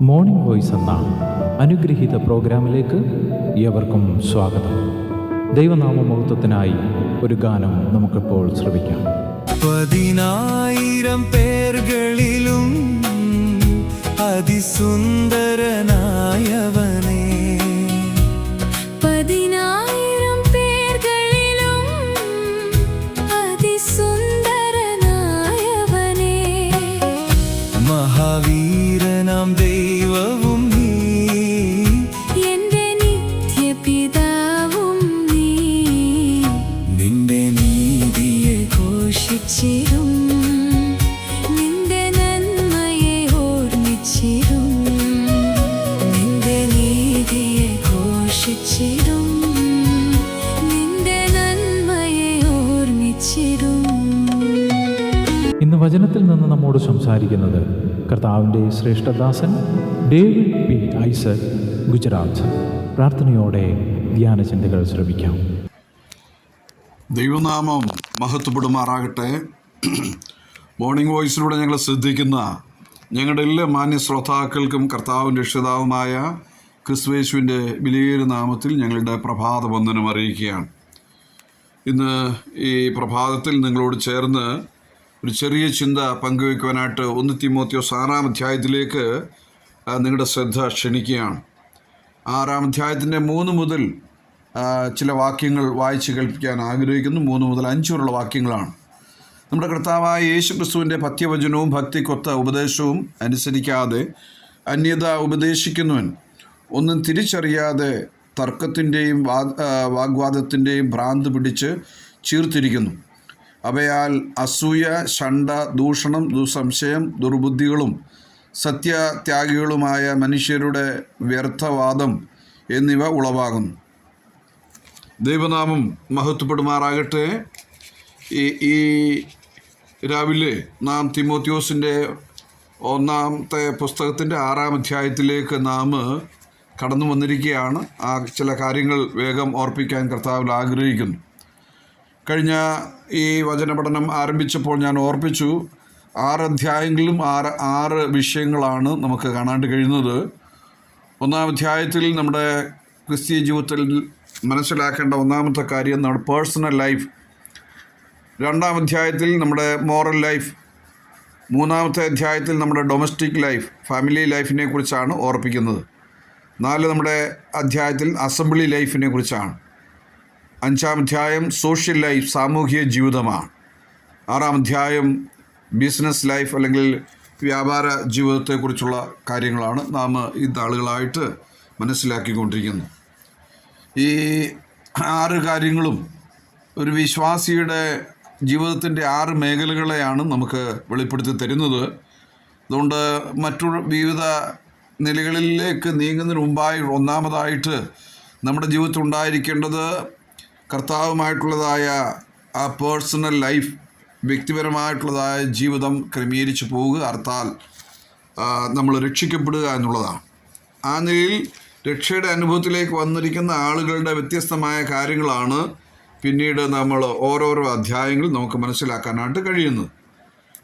Morning voice എന്ന അനുഗ്രഹീത പ്രോഗ്രാമിലേക്ക് ഏവർക്കും സ്വാഗതം. ദൈവനാമമഹത്വത്തിനായി ഒരു ഗാനം നമുക്കിപ്പോൾ ശ്രവിക്കാം. 10,000 പേർകളിലും അതിസുന്ദരനായവനേ, 10,000 പേർകളിലും അതിസുന്ദരനായവനേ, മഹാവീരനാം ദൈവവും നീ, എന്റെ നിത്യപിതാവും നീ, നിന്റെ നീതിയെ ഘോഷിച്ചിരും, നിന്റെ നന്മയെ ഓർമ്മിച്ചിരും, നിന്റെ നീതിയെ ഘോഷിച്ചിരും, നിന്റെ നന്മയെ ഓർമ്മിച്ചിരും. ഇന്ന് വചനത്തിൽ നിന്ന് നമ്മോട് സംസാരിക്കുന്നത് കർത്താവിൻ്റെ ശ്രേഷ്ഠദാസൻ ഡേവിഡ് പി ഐസക്, ഗുജറാത്ത്. പ്രാർത്ഥനയോടെ ധ്യാനചിന്തകൾ ശ്രവിക്കാം. ദൈവനാമം മഹത്വപ്പെടുമാറാകട്ടെ. മോർണിംഗ് വോയിസിലൂടെ ഞങ്ങൾ ശ്രദ്ധിക്കുന്ന ഞങ്ങളുടെ എല്ലാ മാന്യ ശ്രോതാക്കൾക്കും കർത്താവിൻ്റെ രക്ഷിതാവുമായ ക്രിസ്തുയേശുവിൻ്റെ വിലയേറിയ നാമത്തിൽ ഞങ്ങളുടെ പ്രഭാത വന്ദനം അറിയിക്കുകയാണ്. ഇന്ന് ഈ പ്രഭാതത്തിൽ നിങ്ങളോട് ചേർന്ന് ഒരു ചെറിയ ചിന്ത പങ്കുവയ്ക്കുവാനായിട്ട് 1 തിമോത്തിയോസ് 6-ാം അധ്യായത്തിലേക്ക് നിങ്ങളുടെ ശ്രദ്ധ ക്ഷണിക്കുകയാണ്. 6-ാം അധ്യായത്തിൻ്റെ 3 മുതൽ ചില വാക്യങ്ങൾ വായിച്ച് കേൾപ്പിക്കാൻ ആഗ്രഹിക്കുന്നു. 3 മുതൽ 5 വരെയുള്ള വാക്യങ്ങളാണ്. നമ്മുടെ കർത്താവായ യേശു ക്രിസ്തുവിൻ്റെ പഥ്യവചനവും ഭക്തിക്കൊത്ത ഉപദേശവും അനുസരിക്കാതെ അന്യത ഉപദേശിക്കുന്നവൻ ഒന്നും തിരിച്ചറിയാതെ തർക്കത്തിൻ്റെയും വാഗ്വാദത്തിൻ്റെയും ഭ്രാന്ത് പിടിച്ച് ചീർത്തിരിക്കുന്നു. അവയാൽ അസൂയ, ശണ്ഠ, ദൂഷണം, ദുസംശയം, ദുർബുദ്ധികളും സത്യത്യാഗികളുമായ മനുഷ്യരുടെ വ്യർത്ഥവാദം എന്നിവ ഉളവാകുന്നു. ദൈവനാമം മഹത്വപ്പെടുമാറാകട്ടെ. ഈ രാവിലെ നാം തിമോത്തിയോസിൻ്റെ 1-ാമത്തെ പുസ്തകത്തിൻ്റെ 6-ാം അധ്യായത്തിലേക്ക് നാം കടന്നു വന്നിരിക്കുകയാണ്. ആ ചില കാര്യങ്ങൾ വേഗം ഓർപ്പിക്കാൻ കർത്താവിൽ ആഗ്രഹിക്കുന്നു. കഴിഞ്ഞ ഈ വചന പഠനം ആരംഭിച്ചപ്പോൾ ഞാൻ ഓർപ്പിച്ചു, 6 അധ്യായങ്ങളിലും 6 വിഷയങ്ങളാണ് നമുക്ക് കാണാണ്ട് കഴിയുന്നത്. 1-ാം അധ്യായത്തിൽ നമ്മുടെ ക്രിസ്തീയ ജീവിതത്തിൽ മനസ്സിലാക്കേണ്ട 1-ാമത്തെ കാര്യം നമ്മുടെ പേഴ്സണൽ ലൈഫ്. 2-ാം അധ്യായത്തിൽ നമ്മുടെ മോറൽ ലൈഫ്. 3-ാമത്തെ അധ്യായത്തിൽ നമ്മുടെ ഡൊമസ്റ്റിക് ലൈഫ്, ഫാമിലി ലൈഫിനെ കുറിച്ചാണ് ഓർപ്പിക്കുന്നത്. 4 നമ്മുടെ അധ്യായത്തിൽ അസംബ്ലി ലൈഫിനെ കുറിച്ചാണ്. 5-ാം അധ്യായം സോഷ്യൽ ലൈഫ്, സാമൂഹിക ജീവിതമാണ്. 6-ാം അധ്യായം ബിസിനസ് ലൈഫ് അല്ലെങ്കിൽ വ്യാപാര ജീവിതത്തെക്കുറിച്ചുള്ള കാര്യങ്ങളാണ് നാം ഈ നാളുകളായിട്ട് മനസ്സിലാക്കിക്കൊണ്ടിരിക്കുന്നത്. ഈ 6 കാര്യങ്ങളും ഒരു വിശ്വാസിയുടെ ജീവിതത്തിൻ്റെ 6 മേഖലകളെയാണ് നമുക്ക് വെളിപ്പെടുത്തി തരുന്നത്. അതുകൊണ്ട് വിവിധ നിലകളിലേക്ക് നീങ്ങുന്നതിന് മുമ്പായി 1-ാമതായിട്ട് നമ്മുടെ ജീവിതത്തിൽ ഉണ്ടായിരിക്കേണ്ടത് കർത്താവുമായിട്ടുള്ളതായ ആ പേഴ്സണൽ ലൈഫ്, വ്യക്തിപരമായിട്ടുള്ളതായ ജീവിതം ക്രമീകരിച്ച് പോവുക, അർത്ഥാൽ നമ്മൾ രക്ഷിക്കപ്പെടുക എന്നുള്ളതാണ്. ആ നിലയിൽ രക്ഷയുടെ അനുഭവത്തിലേക്ക് വന്നിരിക്കുന്ന ആളുകളുടെ വ്യത്യസ്തമായ കാര്യങ്ങളാണ് പിന്നീട് നമ്മൾ ഓരോരോ അധ്യായങ്ങളിൽ നമുക്ക് മനസ്സിലാക്കാനായിട്ട് കഴിയുന്നത്.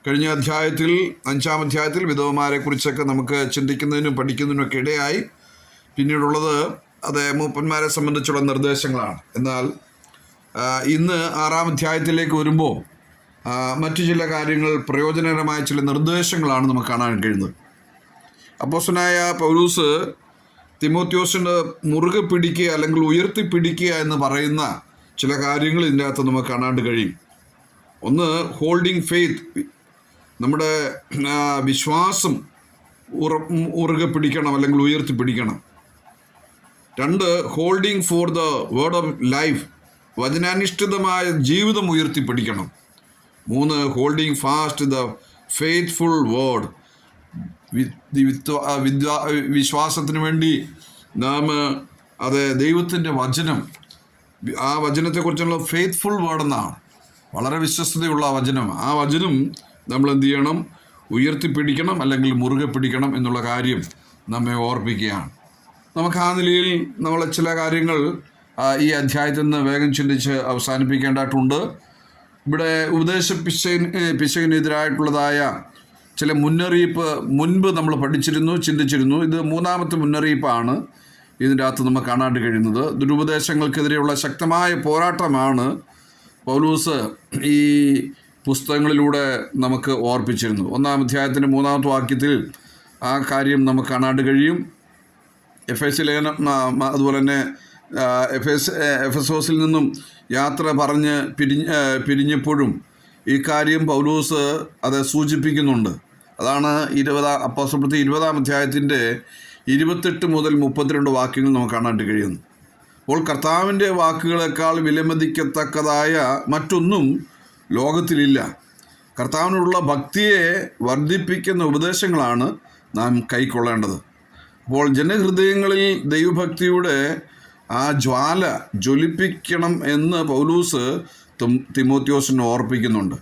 കഴിഞ്ഞ അധ്യായത്തിൽ 5-ാം അധ്യായത്തിൽ വിധവമാരെക്കുറിച്ചൊക്കെ നമുക്ക് ചിന്തിക്കുന്നതിനും പഠിക്കുന്നതിനുമൊക്കെ ഇടയായി. പിന്നീടുള്ളത് അത് മൂപ്പന്മാരെ സംബന്ധിച്ചുള്ള നിർദ്ദേശങ്ങളാണ്. എന്നാൽ ഇന്ന് 6-ാം അധ്യായത്തിലേക്ക് വരുമ്പോൾ മറ്റു ചില കാര്യങ്ങൾ, പ്രയോജനകരമായ ചില നിർദ്ദേശങ്ങളാണ് നമുക്ക് കാണാൻ കഴിയുന്നത്. അപ്പോസ്തലനായ പൗലോസ് തിമോത്തിയോസിന് മുറുകെ പിടിക്കുക അല്ലെങ്കിൽ ഉയർത്തിപ്പിടിക്കുക എന്ന് പറയുന്ന ചില കാര്യങ്ങൾ ഇതിൻ്റെ അകത്ത് നമുക്ക് കാണാണ്ട് കഴിയും. ഒന്ന്, ഹോൾഡിങ് ഫെയ്ത്ത്, നമ്മുടെ വിശ്വാസം ഉറുകെ പിടിക്കണം അല്ലെങ്കിൽ ഉയർത്തിപ്പിടിക്കണം. 2, holding for the word of life, വചനാനിഷ്ഠിതമായ ജീവിതം ഉയർത്തിപ്പിടിക്കണം. 3, holding fast the faithful word, വിശ്വാസത്തിന് വേണ്ടി നാം അത് ദൈവത്തിൻ്റെ വചനം, ആ വചനത്തെക്കുറിച്ചുള്ള ഫെയ്ത്ത്ഫുൾ വേർഡ് എന്നാണ്, വളരെ വിശ്വസ്തതയുള്ള വചനം. ആ വചനം നമ്മൾ എന്ത് ചെയ്യണം? ഉയർത്തിപ്പിടിക്കണം അല്ലെങ്കിൽ മുറുകെ പിടിക്കണം എന്നുള്ള കാര്യം നമ്മെ ഓർപ്പിക്കുകയാണ്. നമുക്ക് ആ നിലയിൽ നമ്മൾ ചില കാര്യങ്ങൾ ഈ അധ്യായത്തിൽ നിന്ന് വേഗം ചിന്തിച്ച് അവസാനിപ്പിക്കേണ്ടതായിട്ടുണ്ട്. ഇവിടെ ഉപദേശ പിശകിനെതിരായിട്ടുള്ളതായ ചില മുന്നറിയിപ്പ് മുൻപ് നമ്മൾ പഠിച്ചിരുന്നു, ചിന്തിച്ചിരുന്നു. ഇത് മൂന്നാമത്തെ മുന്നറിയിപ്പാണ് ഇതിൻ്റെ അകത്ത് നമുക്ക് കാണാൻ കഴിയുന്നത്. ദുരുപദേശങ്ങൾക്കെതിരെയുള്ള ശക്തമായ പോരാട്ടമാണ് പൗലൂസ് ഈ പുസ്തകങ്ങളിലൂടെ നമുക്ക് ഓർപ്പിച്ചിരുന്നു. 1-ാം അധ്യായത്തിൻ്റെ 3-ാമത്തെ വാക്യത്തിൽ ആ കാര്യം നമുക്ക് കാണാൻ കഴിയും. എഫേസ്യ ലേഖനം അതുപോലെ തന്നെ എഫെസോസിൽ നിന്നും യാത്ര പറഞ്ഞ് പിരിഞ്ഞപ്പോഴും ഈ കാര്യം പൗലൂസ് അത് സൂചിപ്പിക്കുന്നുണ്ട്. അതാണ് അപ്പോസ്തലപ്രവൃത്തി 20-ാം അധ്യായത്തിൻ്റെ 28 മുതൽ 32 വാക്യങ്ങൾ നമുക്ക് കാണാൻ കഴിയുന്നു. അപ്പോൾ കർത്താവിൻ്റെ വാക്കുകളെക്കാൾ വിലമതിക്കത്തക്കതായ മറ്റൊന്നും ലോകത്തിലില്ല. കർത്താവിനോടുള്ള ഭക്തിയെ വർദ്ധിപ്പിക്കുന്ന ഉപദേശങ്ങളാണ് നാം കൈക്കൊള്ളേണ്ടത്. അപ്പോൾ ജനഹൃദയങ്ങളിൽ ദൈവഭക്തിയുടെ ആ ജ്വാല ജ്വലിപ്പിക്കണം എന്ന് പൗലൂസ് തിമോത്തിയോസിനെ ഓർപ്പിക്കുന്നുണ്ട്.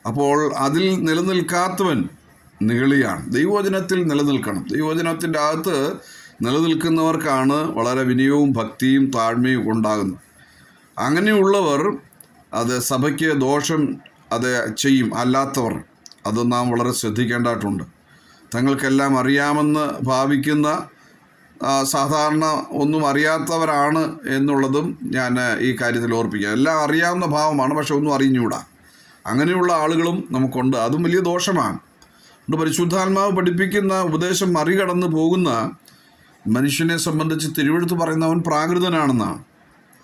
അപ്പോൾ അതിൽ നിലനിൽക്കാത്തവൻ നിഗളിയാണ്. ദൈവവചനത്തിൽ നിലനിൽക്കണം. ദൈവവചനത്തിൻ്റെ അകത്ത് നിലനിൽക്കുന്നവർക്കാണ് വളരെ വിനയവും ഭക്തിയും താഴ്മയും ഉണ്ടാകുന്നത്. അങ്ങനെയുള്ളവർ അത് സഭയ്ക്ക് ദോഷം അത് ചെയ്യും. അല്ലാത്തവർ അത് നാം വളരെ ശ്രദ്ധിക്കേണ്ടതായിട്ടുണ്ട്. തങ്ങൾക്കെല്ലാം അറിയാമെന്ന് ഭാവിക്കുന്ന സാധാരണ ഒന്നും അറിയാത്തവരാണ് എന്നുള്ളതും ഞാൻ ഈ കാര്യത്തിൽ ഓർപ്പിക്കുക. എല്ലാം അറിയാവുന്ന ഭാവമാണ്, പക്ഷെ ഒന്നും അറിഞ്ഞുകൂടാ. അങ്ങനെയുള്ള ആളുകളും നമുക്കുണ്ട്. അതും വലിയ ദോഷമാണ്. പരിശുദ്ധാത്മാവ് പഠിപ്പിക്കുന്ന ഉപദേശം മറികടന്ന് പോകുന്ന മനുഷ്യനെ സംബന്ധിച്ച് തിരുവെഴുത്ത് പറയുന്നവൻ പ്രാകൃതനാണെന്നാണ്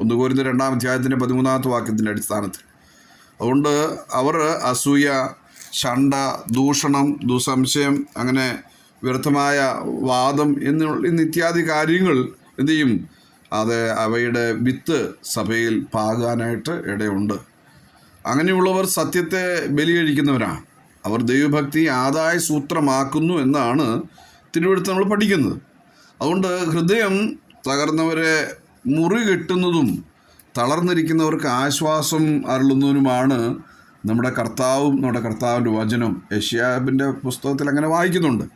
1 കൊരിന്ത്യർ 2-ാം അധ്യായത്തിൻ്റെ 13-ാമത്തെ വാക്യത്തിൻ്റെ അടിസ്ഥാനത്തിൽ. അതുകൊണ്ട് അവർ അസൂയ, ശണ്ട, ദൂഷണം, ദുസംശയം, അങ്ങനെ വ്യർത്ഥമായ വാദം ഇത്യാദി കാര്യങ്ങൾ എന്തു ചെയ്യും? അത് അവയുടെ വിത്ത് സഭയിൽ പാകാനായിട്ട് ഇടയുണ്ട്. അങ്ങനെയുള്ളവർ സത്യത്തെ ബലി കഴിക്കുന്നവരാണ്. അവർ ദൈവഭക്തി ആദായ സൂത്രമാക്കുന്നു എന്നാണ് തിരുവെഴുത്ത് നമ്മൾ പഠിക്കുന്നത്. അതുകൊണ്ട് ഹൃദയം തകർന്നവരെ മുറി കെട്ടുന്നതും തളർന്നിരിക്കുന്നവർക്ക് ആശ്വാസം അരുളുന്നതിനുമാണ് നമ്മുടെ കർത്താവും നമ്മുടെ കർത്താവിൻ്റെ വചനം. യെശയ്യാവിൻ്റെ പുസ്തകത്തിൽ അങ്ങനെ വായിക്കുന്നുണ്ട്.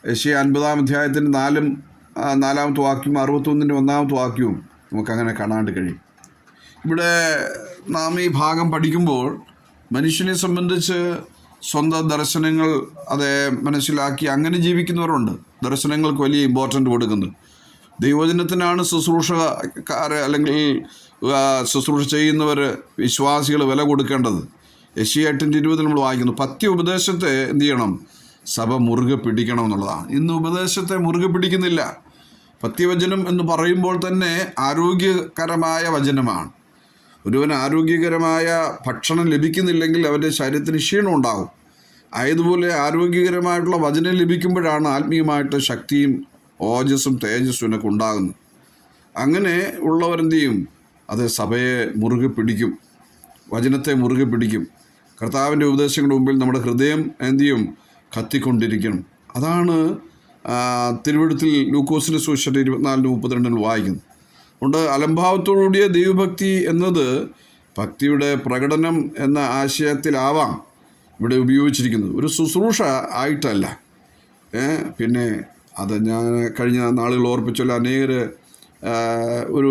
യെശയ്യാ 50-ാം അധ്യായത്തിൻ്റെ 4-ാമത്തെ വാക്യവും 61-ൻ്റെ 1-ാമത്തെ വാക്യവും നമുക്കങ്ങനെ കാണാൻ കഴിയും. ഇവിടെ നാം ഈ ഭാഗം പഠിക്കുമ്പോൾ മനുഷ്യനെ സംബന്ധിച്ച് സ്വന്തം ദർശനങ്ങൾ അത് മനസ്സിലാക്കി അങ്ങനെ ജീവിക്കുന്നവരുണ്ട്. ദർശനങ്ങൾക്ക് വലിയ ഇമ്പോർട്ടൻ്റ് കൊടുക്കുന്നത്. ദൈവവചനത്തിനാണ് ശുശ്രൂഷക്കാർ അല്ലെങ്കിൽ ശുശ്രൂഷ ചെയ്യുന്നവർ, വിശ്വാസികൾ വില കൊടുക്കേണ്ടത്. യെശയ്യാ 8:20 നമ്മൾ വായിക്കുന്നു, പത്യ ഉപദേശത്തെ എന്ത് ചെയ്യണം? സഭ മുറുകെ പിടിക്കണം എന്നുള്ളതാണ്. ഇന്ന് ഉപദേശത്തെ മുറുകെ പിടിക്കുന്നില്ല. പത്യവചനം എന്ന് പറയുമ്പോൾ തന്നെ ആരോഗ്യകരമായ വചനമാണ്. ഒരുവന് ആരോഗ്യകരമായ ഭക്ഷണം ലഭിക്കുന്നില്ലെങ്കിൽ അവൻ്റെ ശരീരത്തിന് ക്ഷീണം ഉണ്ടാകും. ആയതുപോലെ ആരോഗ്യകരമായിട്ടുള്ള വചനം ലഭിക്കുമ്പോഴാണ് ആത്മീയമായിട്ട് ശക്തിയും ഓജസ്സും തേജസ്സും ഒക്കെ ഉണ്ടാകുന്നത്. അങ്ങനെ ഉള്ളവരെന്ത് ചെയ്യും? അത് സഭയെ മുറുകെ പിടിക്കും, വചനത്തെ മുറുകെ പിടിക്കും. കർത്താവിൻ്റെ ഉപദേശങ്ങളുടെ മുമ്പിൽ നമ്മുടെ ഹൃദയം എന്ത് ചെയ്യും? കത്തിക്കൊണ്ടിരിക്കണം. അതാണ് തിരുവെഴുത്തിൽ ലൂക്കോസിൻ്റെ സുവിശേഷം 24-32 വായിക്കുന്നത്. അതുകൊണ്ട് അലംഭാവത്തോടുകൂടിയ ദൈവഭക്തി എന്നത് ഭക്തിയുടെ പ്രകടനം എന്ന ആശയത്തിലാവാം ഇവിടെ ഉപയോഗിച്ചിരിക്കുന്നത്, ഒരു ശുശ്രൂഷ ആയിട്ടല്ല. പിന്നെ അത് ഞാൻ കഴിഞ്ഞ നാളുകൾ ഓർപ്പിച്ചല്ലോ, അനേകർ ഒരു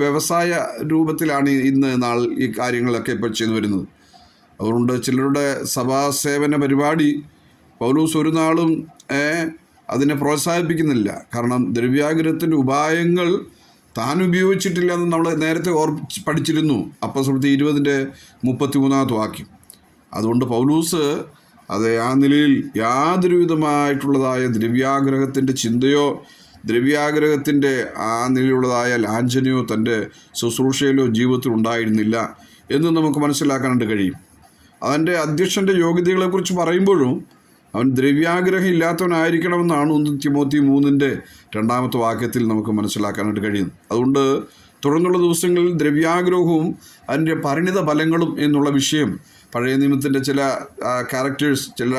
വ്യവസായ രൂപത്തിലാണ് ഇന്ന് ഈ കാര്യങ്ങളൊക്കെ ഇപ്പോൾ ചെയ്തു വരുന്നത്. അതുകൊണ്ട് ചിലരുടെ സഭാസേവന പരിപാടി പൗലോസ് ഒരു നാളും അതിനെ പ്രോത്സാഹിപ്പിക്കുന്നില്ല. കാരണം ദ്രവ്യാഗ്രഹത്തിൻ്റെ ഉപായങ്ങൾ താൻ ഉപയോഗിച്ചിട്ടില്ല എന്ന് നമ്മൾ നേരത്തെ പഠിച്ചിരുന്നു. അപ്പോസ്തലപ്രവൃത്തി 20-ന്റെ 33-ാമത്തെ വാക്യം. അതുകൊണ്ട് പൗലൂസ് അത് ആ നിലയിൽ യാതൊരു വിധമായിട്ടുള്ളതായ ദ്രവ്യാഗ്രഹത്തിൻ്റെ ചിന്തയോ ദ്രവ്യാഗ്രഹത്തിൻ്റെ ആ നിലയിലുള്ളതായ ലാഞ്ചനയോ തൻ്റെ ശുശ്രൂഷയിലോ ജീവിതത്തിൽ ഉണ്ടായിരുന്നില്ല എന്ന് നമുക്ക് മനസ്സിലാക്കാനായിട്ട് കഴിയും. അവൻ്റെ അധ്യക്ഷൻ്റെ യോഗ്യതകളെക്കുറിച്ച് പറയുമ്പോഴും അവൻ ദ്രവ്യാഗ്രഹം ഇല്ലാത്തവനായിരിക്കണമെന്നാണ് 1 തിമോത്തി 3-ന്റെ 2-ാമത്തെ വാക്യത്തിൽ നമുക്ക് മനസ്സിലാക്കാനായിട്ട് കഴിയുന്നു. അതുകൊണ്ട് തുടർന്നുള്ള ദിവസങ്ങളിൽ ദ്രവ്യാഗ്രഹവും അതിൻ്റെ പരിണിത ഫലങ്ങളും എന്നുള്ള വിഷയം പഴയ നിയമത്തിൻ്റെ ചില ക്യാരക്ടേഴ്സ്, ചില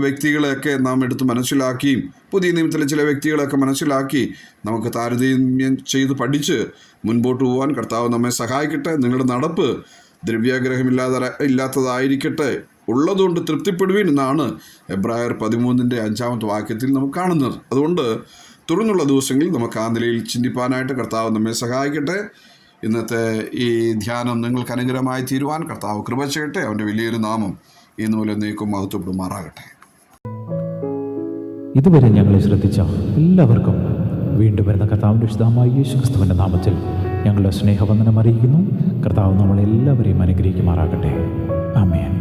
വ്യക്തികളെയൊക്കെ നാം എടുത്ത് മനസ്സിലാക്കിയും പുതിയ നിയമത്തിലെ ചില വ്യക്തികളെയൊക്കെ മനസ്സിലാക്കി നമുക്ക് താരതമ്യം ചെയ്ത് പഠിച്ച് മുൻപോട്ട് പോകാൻ കർത്താവ് നമ്മെ സഹായിക്കട്ടെ. നിങ്ങളുടെ നടപ്പ് ഇല്ലാത്തതായിരിക്കട്ടെ, ഉള്ളതുകൊണ്ട് തൃപ്തിപ്പെടുവീൻ എന്നാണ് എബ്രായർ 13-ന്റെ 5-ാമത്തെ വാക്യത്തിൽ നമുക്ക് കാണുന്നത്. അതുകൊണ്ട് തുടർന്നുള്ള ദിവസങ്ങളിൽ നമുക്ക് ആ നിലയിൽ ചിന്തിപ്പാനായിട്ട് കർത്താവ് നമ്മെ സഹായിക്കട്ടെ. ഇന്നത്തെ ഈ ധ്യാനം നിങ്ങൾക്ക് അനുഗ്രഹമായി തീരുവാൻ കർത്താവ് കൃപ ചെയ്യട്ടെ. അവൻ്റെ വലിയൊരു നാമം ഇന്ന് മുതൽ എന്നേക്കും മഹത്വപ്പെടുമാറാകട്ടെ. ഇതുവരെ ഞങ്ങളെ ശ്രദ്ധിച്ച എല്ലാവർക്കും വീണ്ടും വരുന്ന കർത്താവിൻ്റെ വിശുദ്ധമായ യേശുക്രിസ്തുവിൻ്റെ നാമത്തിൽ ഞങ്ങളുടെ സ്നേഹവന്ദനം അറിയിക്കുന്നു. കർത്താവ് നമ്മളെല്ലാവരെയും അനുഗ്രഹിക്കുമാറാകട്ടെ. ആമേൻ.